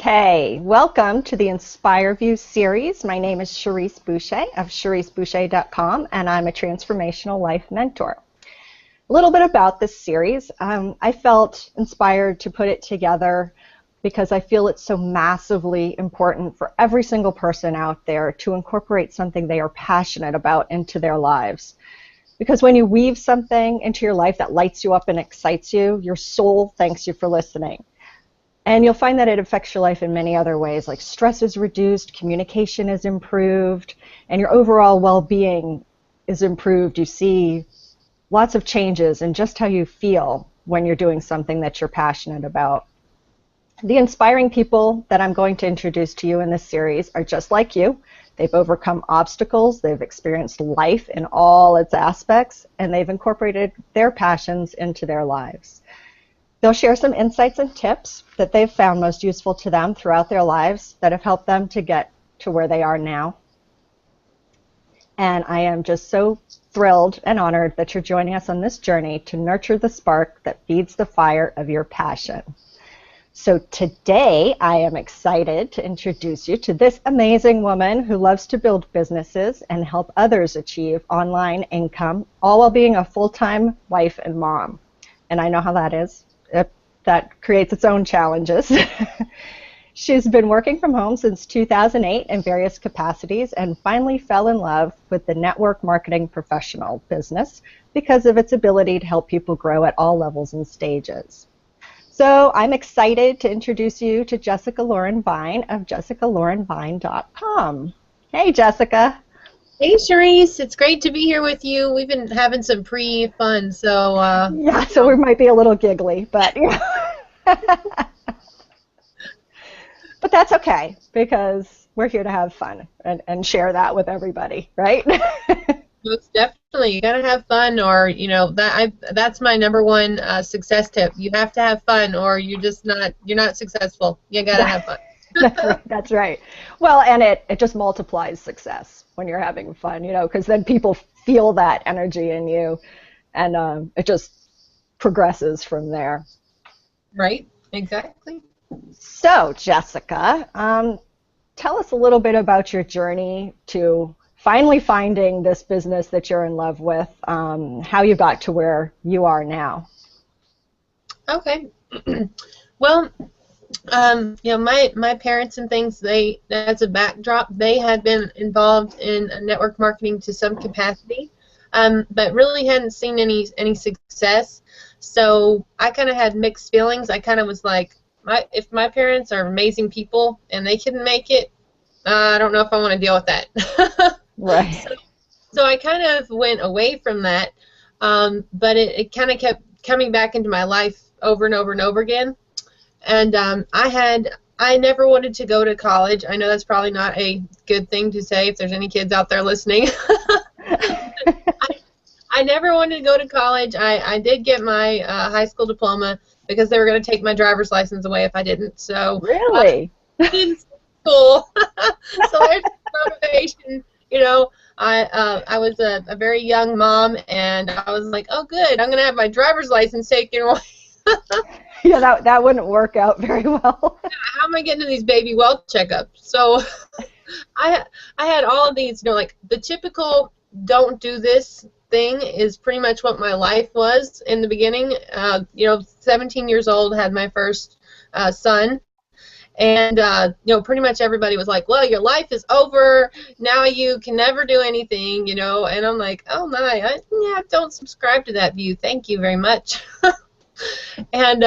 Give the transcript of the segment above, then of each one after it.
Okay, welcome to the Inspire View series. My name is Cherrise Boucher of CherriseBoucher.com, and I'm a transformational life mentor. A little bit about this series. I felt inspired to put it together because I feel it's so massively important for every single person out there to incorporate something they are passionate about into their lives. Because when you weave something into your life that lights you up and excites you, your soul thanks you for listening. And you'll find that it affects your life in many other ways, like stress is reduced, communication is improved, and your overall well-being is improved. You see lots of changes in just how you feel when you're doing something that you're passionate about. The inspiring people that I'm going to introduce to you in this series are just like you. They've overcome obstacles, they've experienced life in all its aspects, and they've incorporated their passions into their lives. They'll share some insights and tips that they've found most useful to them throughout their lives that have helped them to get to where they are now. And I am just so thrilled and honored that you're joining us on this journey to nurture the spark that feeds the fire of your passion. So today I am excited to introduce you to this amazing woman who loves to build businesses and help others achieve online income, all while being a full-time wife and mom. And I know how that is. That creates its own challenges. She's been working from home since 2008 in various capacities and finally fell in love with the network marketing professional business because of its ability to help people grow at all levels and stages. So I'm excited to introduce you to Jessica Lauren Vine of jessicalaurenvine.com. Hey, Jessica. Hey, Cherrise. It's great to be here with you. We've been having some pre-fun, so... yeah, so we might be a little giggly, but... Yeah. But that's okay, because we're here to have fun and share that with everybody, right? Most definitely. You gotta have fun, or, you know, that's my number one success tip. You have to have fun, or you're not successful. You gotta have fun. That's right. Well, and it just multiplies success when you're having fun, you know, because then people feel that energy in you, and it just progresses from there. Right, exactly. So, Jessica, tell us a little bit about your journey to finally finding this business that you're in love with, how you got to where you are now. Okay. Well, you know, my parents and things, as a backdrop, they had been involved in network marketing to some capacity, but really hadn't seen any success. So I kind of had mixed feelings. I kind of was like, if my parents are amazing people and they couldn't make it, I don't know if I want to deal with that. Right. So I kind of went away from that, but it kind of kept coming back into my life over and over and over again. And I never wanted to go to college. I know that's probably not a good thing to say if there's any kids out there listening. I never wanted to go to college. I did get my high school diploma because they were going to take my driver's license away if I didn't. So really, I didn't school. So there's motivation. You know, I was a very young mom, and I was like, oh, good, I'm going to have my driver's license taken away. Yeah, that wouldn't work out very well. How am I getting to these baby well checkups? So I had all of these, you know, like the typical don't do this thing is pretty much what my life was in the beginning. You know, 17 years old, had my first son, and you know, pretty much everybody was like, well, your life is over, now you can never do anything, you know, and I'm like, oh my, I don't subscribe to that view, thank you very much. And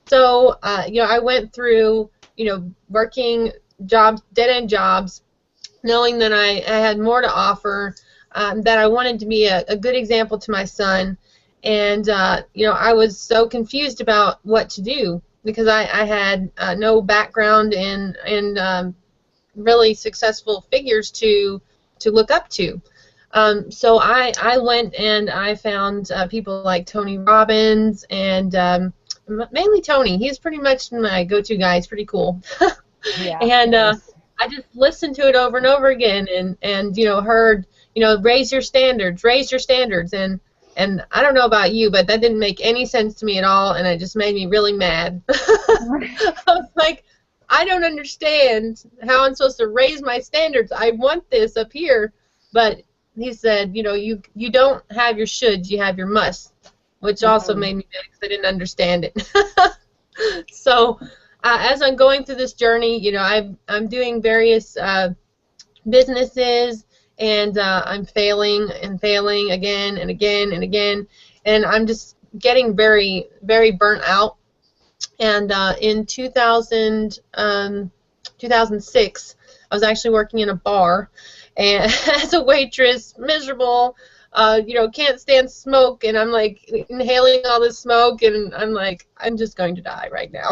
so you know, I went through, you know, working jobs, dead-end jobs, knowing that I had more to offer, that I wanted to be a good example to my son, and you know, I was so confused about what to do because I had no background in really successful figures to look up to. So I went and I found people like Tony Robbins, and mainly Tony. He's pretty much my go-to guy. He's pretty cool. Yeah. And I just listened to it over and over again, and you know, heard, you know, raise your standards, and I don't know about you, but that didn't make any sense to me at all, and it just made me really mad. I was like, I don't understand how I'm supposed to raise my standards. I want this up here. But he said, you know, you don't have your shoulds, you have your musts, which also made me mad because I didn't understand it. So as I'm going through this journey, you know, I'm doing various businesses, and I'm failing and failing again and again and again, and I'm just getting very, very burnt out. And in 2006, I was actually working in a bar, and as a waitress, miserable, you know, can't stand smoke, and I'm like inhaling all this smoke, and I'm like, I'm just going to die right now.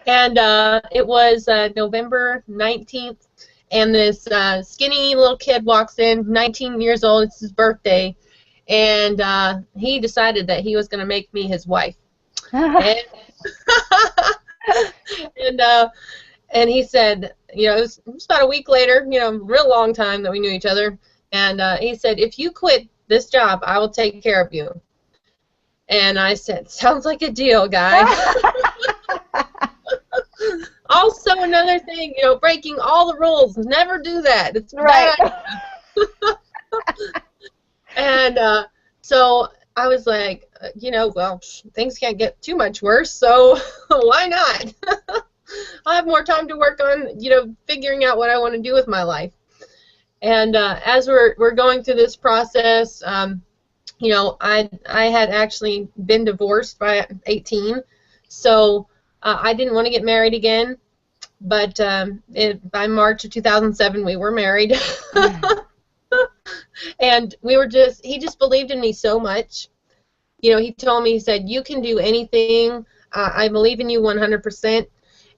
And it was November 19th, and this skinny little kid walks in, 19 years old, it's his birthday, and he decided that he was going to make me his wife. And, and he said, you know, it was about a week later, you know, real long time that we knew each other, and he said, if you quit this job, I will take care of you. And I said, sounds like a deal, guy. Also, another thing, you know, breaking all the rules. Never do that. It's right. And so I was like, you know, well, things can't get too much worse, so why not? I have more time to work on, you know, figuring out what I want to do with my life. And as we're going through this process, you know, I had actually been divorced by 18, so I didn't want to get married again, but by March of 2007, we were married. And he just believed in me so much. You know, he told me, he said, you can do anything. I believe in you 100%.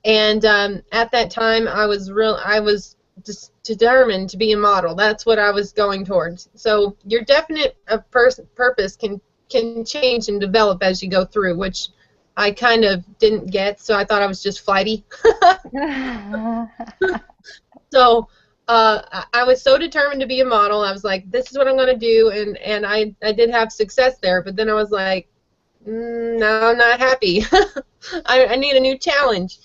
And at that time, I was just determined to be a model. That's what I was going towards. So your definite purpose can change and develop as you go through, which I kind of didn't get, so I thought I was just flighty. So I was so determined to be a model. I was like, this is what I'm going to do, and I did have success there, but then I was like, no, I'm not happy. I need a new challenge.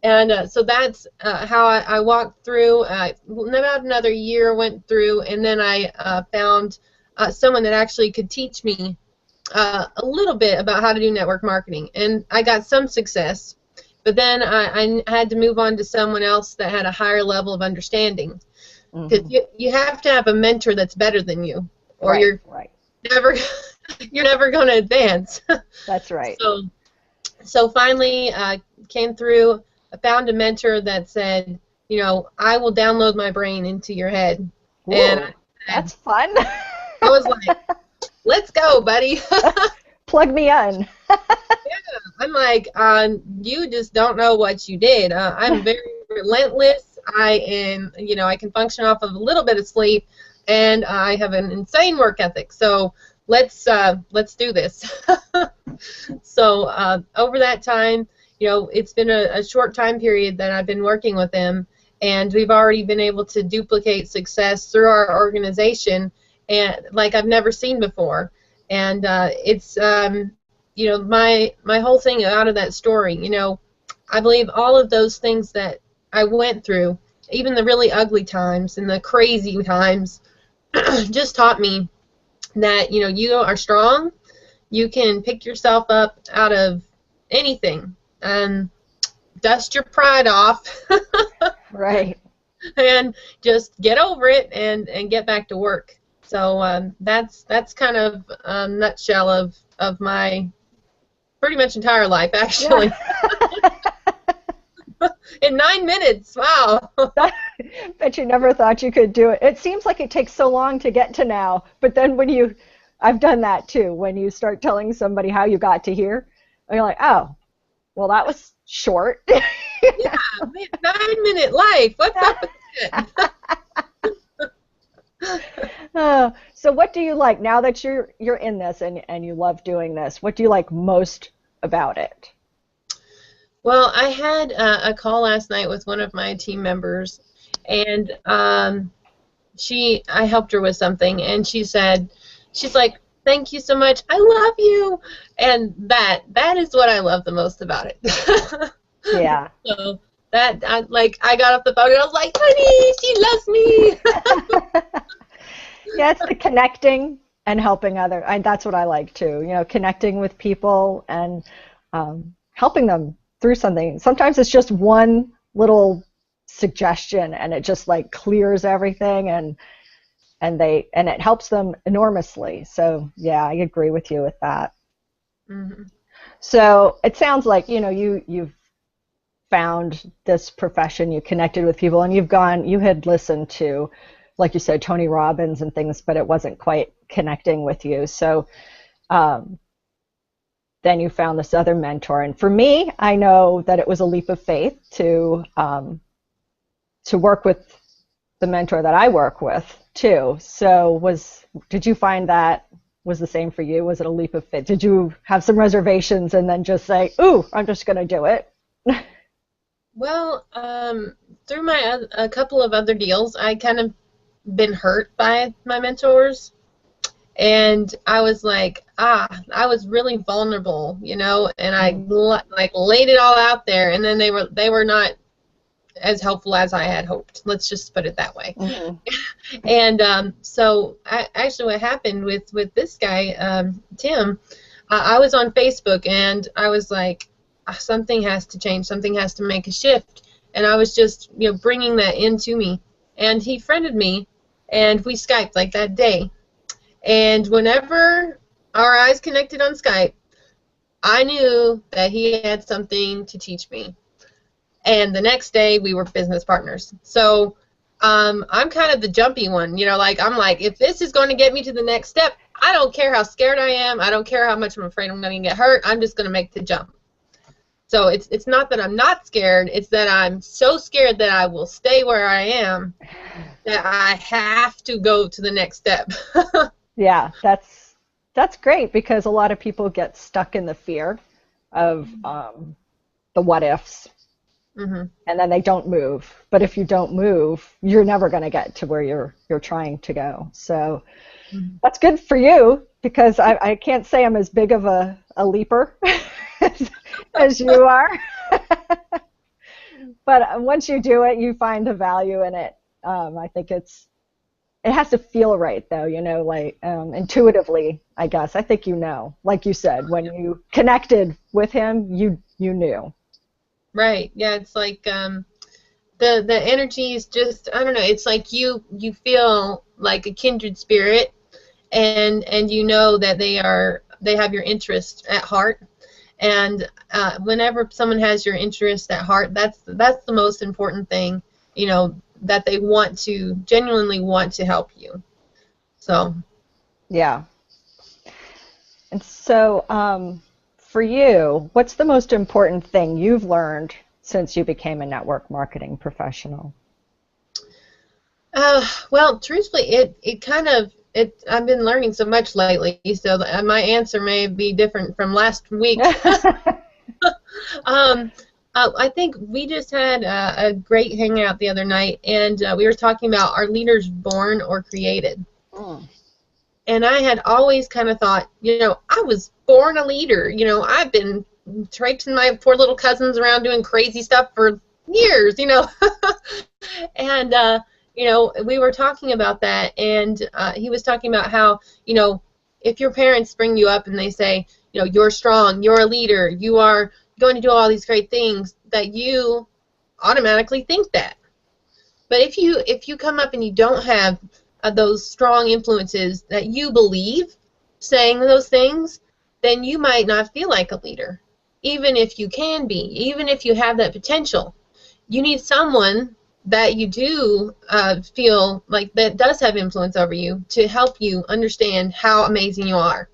And so that's how I walked through. About another year went through, and then I found someone that actually could teach me a little bit about how to do network marketing, and I got some success, but then I had to move on to someone else that had a higher level of understanding, because you have to have a mentor that's better than you, or you're never going to advance. That's right. So finally came through. I found a mentor that said, you know, I will download my brain into your head. Ooh, and that's fun. I was like, let's go, buddy. Plug me in. Yeah, I'm like, you just don't know what you did. I'm very relentless. I am, you know, I can function off of a little bit of sleep, and I have an insane work ethic. So let's do this. So over that time, you know, it's been a short time period that I've been working with him, and we've already been able to duplicate success through our organization, and like I've never seen before. And it's you know, my whole thing out of that story, you know, I believe all of those things that I went through, even the really ugly times and the crazy times, just taught me that, you know, you are strong, you can pick yourself up out of anything and dust your pride off. Right. And just get over it and get back to work. So that's kind of a nutshell of my pretty much entire life, actually. Yeah. In 9 minutes, wow. Bet you never thought you could do it. It seems like it takes so long to get to now, but then when I've done that too, when you start telling somebody how you got to here, and you're like, oh, well, that was short. Yeah, 9-minute life. What's up with it? So what do you like now that you're in this and you love doing this? What do you like most about it? Well, I had a call last night with one of my team members, and I helped her with something, and she's like, thank you so much. I love you. And that is what I love the most about it. Yeah. So that I got off the phone and I was like, honey, she loves me. Yeah, it's the connecting and helping other. That's what I like too. Connecting with people and helping them through something. Sometimes it's just one little suggestion, and it just like clears everything, and it helps them enormously. So yeah, I agree with you with that. Hmm. So it sounds like you've found this profession, you connected with people, and you had listened to, like you said, Tony Robbins and things, but it wasn't quite connecting with you. So um, then you found this other mentor. And for me, I know that it was a leap of faith to work with the mentor that I work with too. So did you find that was the same for you? Was it a leap of faith? Did you have some reservations and then just say, "Ooh, I'm just going to do it"? Well, through a couple of other deals, I kind of been hurt by my mentors. And I was like, I was really vulnerable, and I like laid it all out there, and then they were not as helpful as I had hoped. Let's just put it that way. Mm-hmm. And so actually what happened with this guy, Tim, I was on Facebook and I was like, something has to change, something has to make a shift. And I was just, bringing that into me. And he friended me, and we Skyped like that day. And whenever our eyes connected on Skype, I knew that he had something to teach me. And the next day, we were business partners. So I'm kind of the jumpy one, I'm like, if this is going to get me to the next step, I don't care how scared I am. I don't care how much I'm afraid I'm going to get hurt. I'm just going to make the jump. So it's not that I'm not scared. It's that I'm so scared that I will stay where I am, that I have to go to the next step. Yeah, that's great, because a lot of people get stuck in the fear of the what ifs, Mm-hmm. and then they don't move. But if you don't move, you're never going to get to where you're trying to go. So Mm-hmm. that's good for you, because I can't say I'm as big of a leaper as you are. But once you do it, you find the value in it. I think it has to feel right, though, like intuitively, I guess. I think like you said, when you connected with him, you knew. Right. Yeah, it's like the energy is just, I don't know, it's like you feel like a kindred spirit, and you know that they have your interest at heart. And whenever someone has your interest at heart, that's the most important thing, that they genuinely want to help you. So, Yeah. And so, for you, what's the most important thing you've learned since you became a network marketing professional? well, truthfully, it kind of I've been learning so much lately, so my answer may be different from last week. um, I think we just had a great hangout the other night, and we were talking about, are leaders born or created? Mm. And I had always kind of thought, I was born a leader. I've been traipsing my poor little cousins around doing crazy stuff for years, And, we were talking about that, and he was talking about how, if your parents bring you up and they say, you're strong, you're a leader, you are going to do all these great things, that you automatically think that. But if you come up and you don't have those strong influences that you believe saying those things, then you might not feel like a leader, even if you can be, even if you have that potential. You need someone that you do feel like that does have influence over you, to help you understand how amazing you are.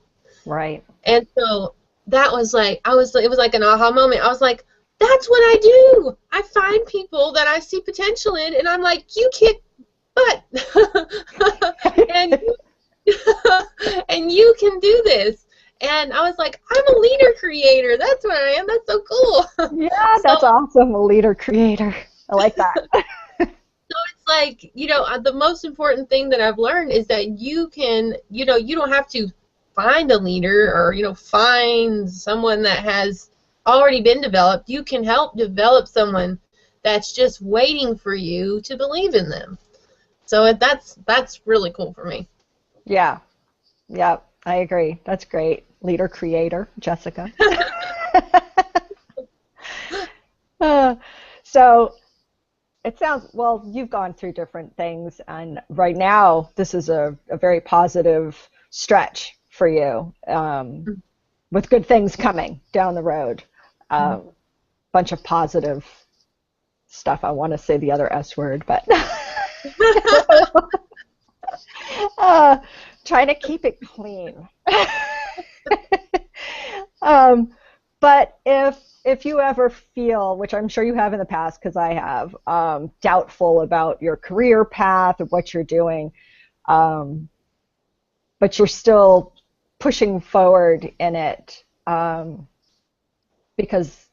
Right. And so that was like, it was like an aha moment. I was like, that's what I do. I find people that I see potential in, and I'm like, you kick butt. and and you can do this. And I was like, I'm a leader creator. That's what I am. That's so cool. Yeah, that's awesome. A leader creator. I like that. So it's like, the most important thing that I've learned is that you can, you don't have to find a leader, or, find someone that has already been developed, you can help develop someone that's just waiting for you to believe in them. So that's really cool for me. Yeah. Yeah, I agree. That's great. Leader creator, Jessica. Uh, so it sounds, well, you've gone through different things, and right now this is a very positive stretch for you, with good things coming down the road. Bunch of positive stuff. I want to say the other S word, but uh, trying to keep it clean. But if you ever feel, which I'm sure you have in the past, because I have, doubtful about your career path or what you're doing, but you're still pushing forward in it, because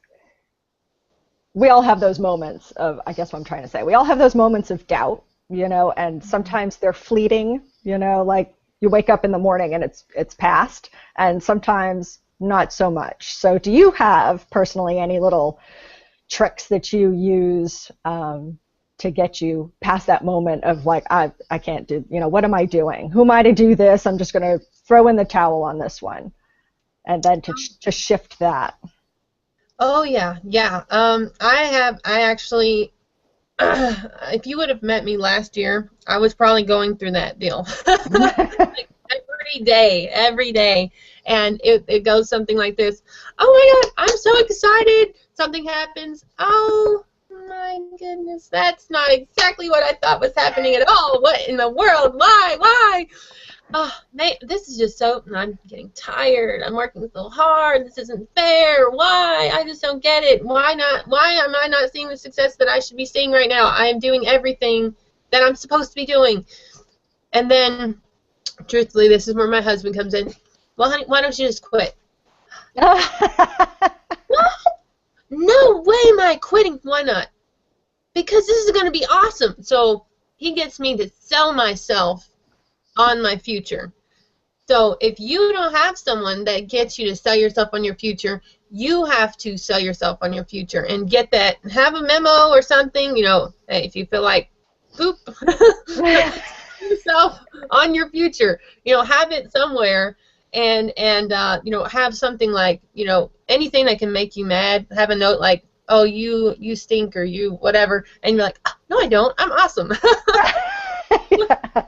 we all have those moments of, I guess what I'm trying to say, we all have those moments of doubt, and sometimes they're fleeting, like you wake up in the morning and it's past, and sometimes not so much. So do you have personally any little tricks that you use, to get you past that moment of like, I can't do, what am I doing? Who am I to do this? I'm just going to throw in the towel on this one. And then to shift that. Oh yeah, yeah. I actually, if you would have met me last year, I was probably going through that deal. Like every day. And it goes something like this. Oh my God, I'm so excited. Something happens. Oh my goodness, that's not exactly what I thought was happening at all. What in the world? Why? Oh, this is just so, I'm getting tired. I'm working so hard. This isn't fair. Why? I just don't get it. Why not? Why am I not seeing the success that I should be seeing right now? I am doing everything that I'm supposed to be doing. And then, truthfully, this is where my husband comes in. Well, honey, why don't you just quit? What? No way am I quitting. Why not? Because this is going to be awesome. So he gets me to sell myself on my future. So if you don't have someone that gets you to sell yourself on your future, you have to sell yourself on your future and get that, have a memo or something, hey, if you feel like poop, yourself on your future, have it somewhere, and have something like, anything that can make you mad, have a note like, oh, you stink, or you whatever, and you're like, oh, no I don't, I'm awesome. Yeah.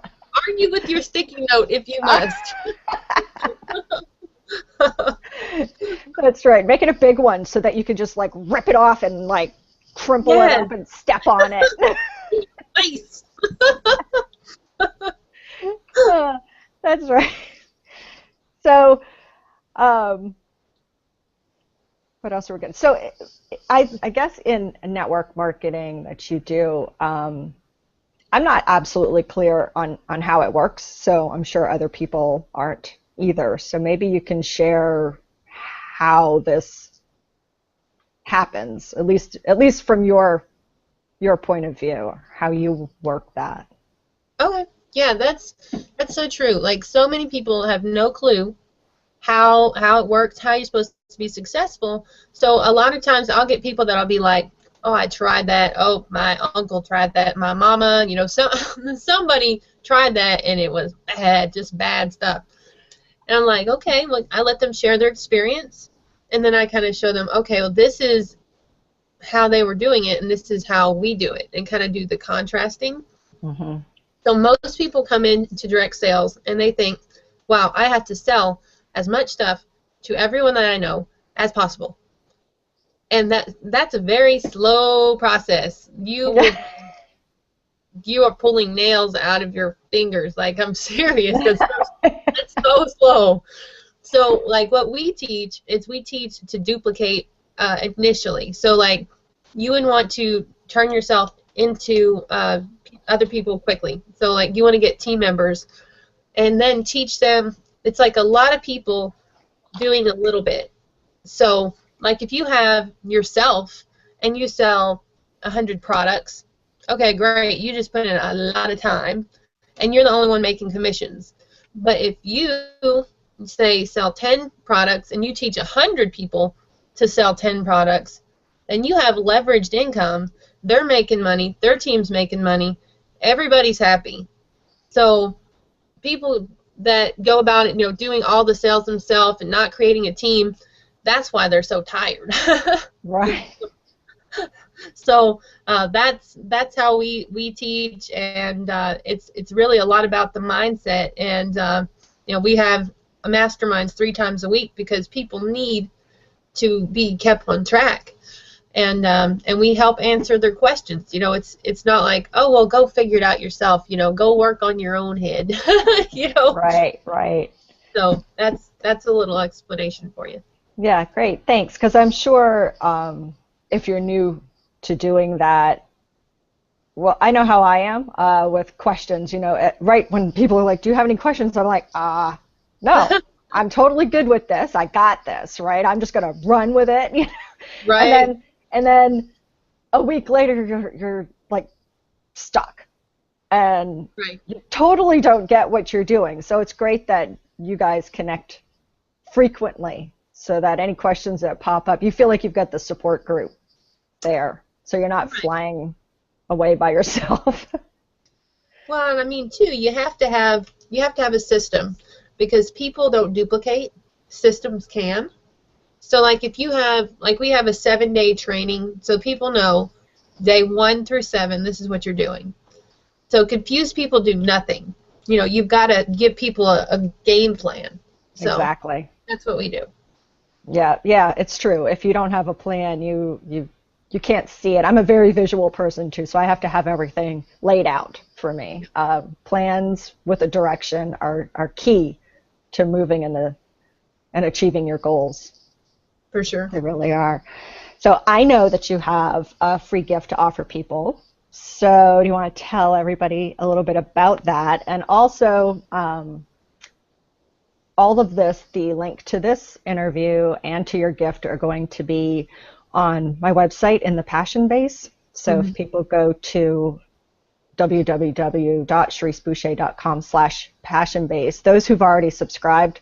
Argue with your sticky note if you must. That's right. Make it a big one so that you can just like rip it off and like crumple it up and step on it. Nice. That's right. So, what else are we going to? So, I guess in network marketing that you do, I'm not absolutely clear on how it works, so I'm sure other people aren't either. So maybe you can share how this happens, at least from your point of view, how you work that. Okay. Yeah, that's so true. Like, so many people have no clue how it works, how you're supposed to be successful. So a lot of times I'll get people that'll be like, oh, I tried that. Oh, my uncle tried that. My mama, somebody tried that, and it was bad, just bad stuff. And I'm like, okay, well, I let them share their experience, and then I kind of show them, okay, well, this is how they were doing it, and this is how we do it, and kind of do the contrasting. Mm-hmm. So most people come into direct sales, and they think, wow, I have to sell as much stuff to everyone that I know as possible. And that's a very slow process. You are pulling nails out of your fingers. Like, I'm serious. That's so slow. So, like, what we teach is we teach to duplicate initially. So, like, you would want to turn yourself into other people quickly. So, like, you want to get team members and then teach them. It's like a lot of people doing a little bit. So, like, if you have yourself and you sell 100 products, okay, great. You just put in a lot of time, and you're the only one making commissions. But if you, say, sell 10 products and you teach 100 people, to sell 10 products, and you have leveraged income. They're making money. Their team's making money. Everybody's happy. So people that go about it, doing all the sales themselves and not creating a team, that's why they're so tired. Right. So that's how we teach, and it's really a lot about the mindset. And we have masterminds 3 times a week because people need to be kept on track, and we help answer their questions. It's not like, oh, well, go figure it out yourself. Go work on your own head. Right. So that's a little explanation for you. Yeah, great, thanks. Because I'm sure if you're new to doing that, well, I know how I am with questions. Right when people are like, "Do you have any questions?" I'm like, no, I'm totally good with this. I got this, right? I'm just gonna run with it. Right. And then a week later, you're like stuck, and Right. you totally don't get what you're doing. So it's great that you guys connect frequently, so that any questions that pop up, you feel like you've got the support group there, so you're not flying away by yourself. Well, and I mean too, you have to have a system, because people don't duplicate. Systems can. So like if you have, like we have a 7-day training, so people know day 1 through 7, this is what you're doing. So confused people do nothing. You've got to give people a game plan. So Exactly. that's what we do. Yeah, it's true. If you don't have a plan, you can't see it. I'm a very visual person too, so I have to have everything laid out for me. Plans with a direction are key to moving and achieving your goals. For sure. They really are. So I know that you have a free gift to offer people. So do you want to tell everybody a little bit about that? And also, all of this, the link to this interview and to your gift, are going to be on my website in the Passion Base. So if people go to www.cheriseboucher.com/passionbase, those who've already subscribed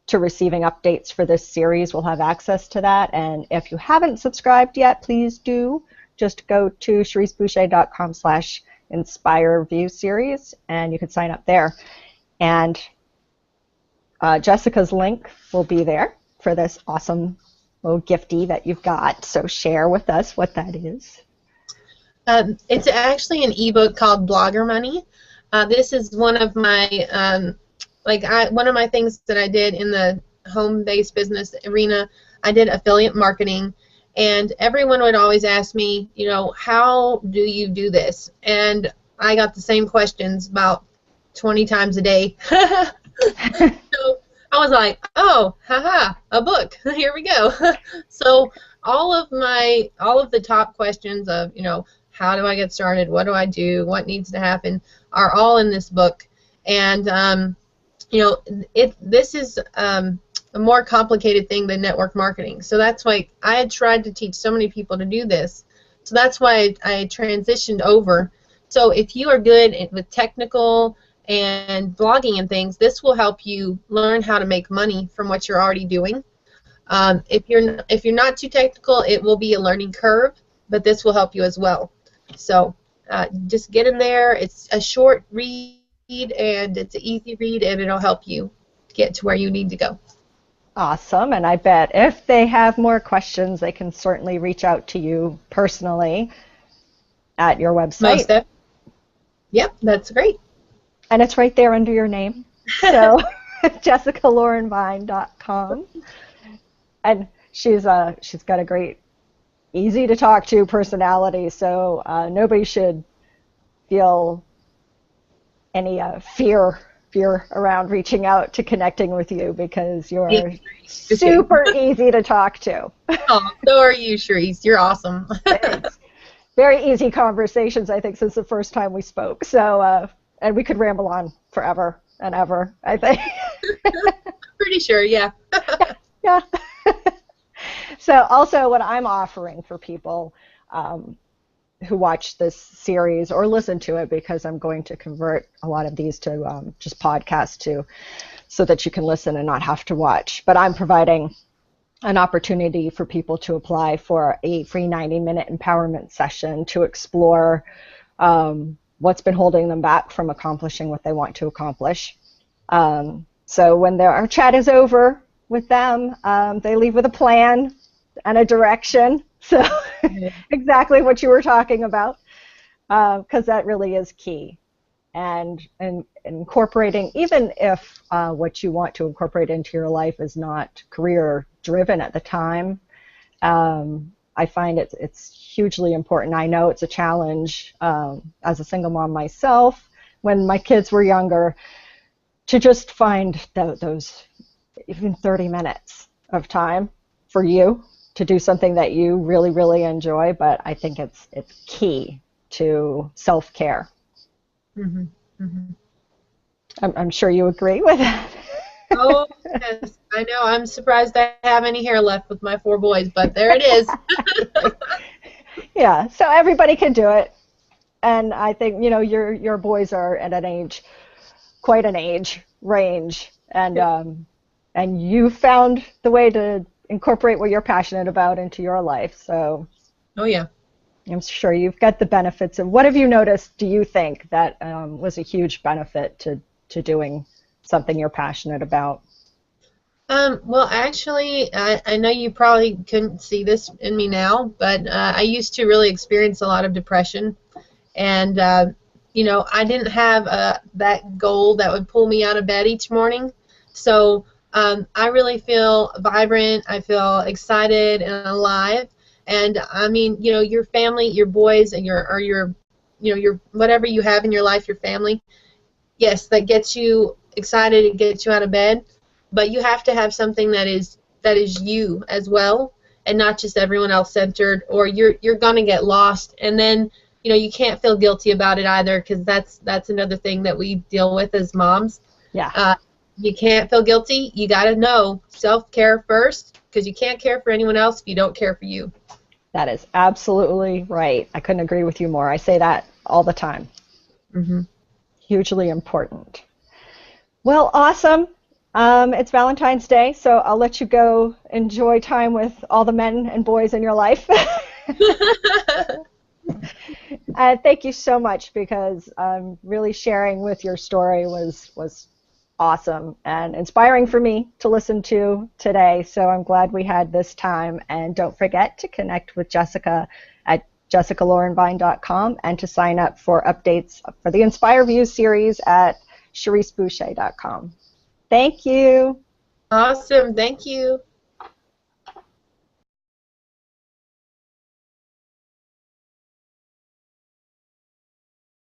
to receiving updates for this series will have access to that. And if you haven't subscribed yet, please do. Just go to cheriseboucher.com/inspireview series, and you can sign up there. And Jessica's link will be there for this awesome little gifty that you've got. So share with us what that is. It's actually an ebook called Blogger Money. This is one of my one of my things that I did in the home-based business arena. I did affiliate marketing, and everyone would always ask me, how do you do this? And I got the same questions about 20 times a day. So I was like, oh, haha, a book. Here we go. So all of the top questions of, how do I get started? What do I do? What needs to happen? Are all in this book. And this is a more complicated thing than network marketing. So that's why I had tried to teach so many people to do this. So that's why I transitioned over. So if you are good with technical and blogging and things, this will help you learn how to make money from what you're already doing. If you're not too technical, it will be a learning curve, but this will help you as well. So just get in there. It's a short read, and it's an easy read, and it'll help you get to where you need to go. Awesome. And I bet if they have more questions, they can certainly reach out to you personally at your website. Yep, that's great. And it's right there under your name. So jessicalaurenvine.com. And she's got a great, easy to talk to personality, so nobody should feel any fear around reaching out to connecting with you, because you're super easy to talk to. Oh, so are you, Cherrise. You're awesome. Thanks. Very easy conversations, I think, since the first time we spoke. So, and we could ramble on forever and ever, I think. Pretty sure, yeah. Yeah. So also what I'm offering for people who watch this series or listen to it, because I'm going to convert a lot of these to just podcasts too, so that you can listen and not have to watch. But I'm providing an opportunity for people to apply for a free 90-minute empowerment session to explore what's been holding them back from accomplishing what they want to accomplish. So when our chat is over with them, they leave with a plan and a direction. So exactly what you were talking about, because that really is key. And incorporating, even if what you want to incorporate into your life is not career driven at the time, I find it's hugely important. I know it's a challenge as a single mom myself when my kids were younger to just find those even 30 minutes of time for you to do something that you really, really enjoy. But I think it's key to self-care. Mm-hmm. Mm-hmm. I'm sure you agree with that. Oh, yes. I know. I'm surprised I have any hair left with my 4 boys, but there it is. Yeah, so everybody can do it. And I think, your boys are at an age, quite an age range, and you found the way to incorporate what you're passionate about into your life. So Oh, yeah. I'm sure you've got the benefits. And what have you noticed, do you think, that was a huge benefit to doing something you're passionate about? Well, actually, I know you probably couldn't see this in me now, but I used to really experience a lot of depression. And, I didn't have that goal that would pull me out of bed each morning. So I really feel vibrant. I feel excited and alive. And I mean, your family, your boys, and your whatever you have in your life, your family, yes, that gets you excited and gets you out of bed. But you have to have something that is you as well, and not just everyone else centered, or you're gonna get lost. And then you can't feel guilty about it either, because that's another thing that we deal with as moms. Yeah. You can't feel guilty. You got to know self-care first, because you can't care for anyone else if you don't care for you. That is absolutely right. I couldn't agree with you more. I say that all the time. Mm-hmm. Hugely important. Well, awesome. It's Valentine's Day, so I'll let you go enjoy time with all the men and boys in your life. Thank you so much, because really sharing with your story was awesome and inspiring for me to listen to today. So I'm glad we had this time. And don't forget to connect with Jessica at jessicalaurenvine.com and to sign up for updates for the Inspire View series at CherriseBoucher.com. Thank you. Awesome. Thank you.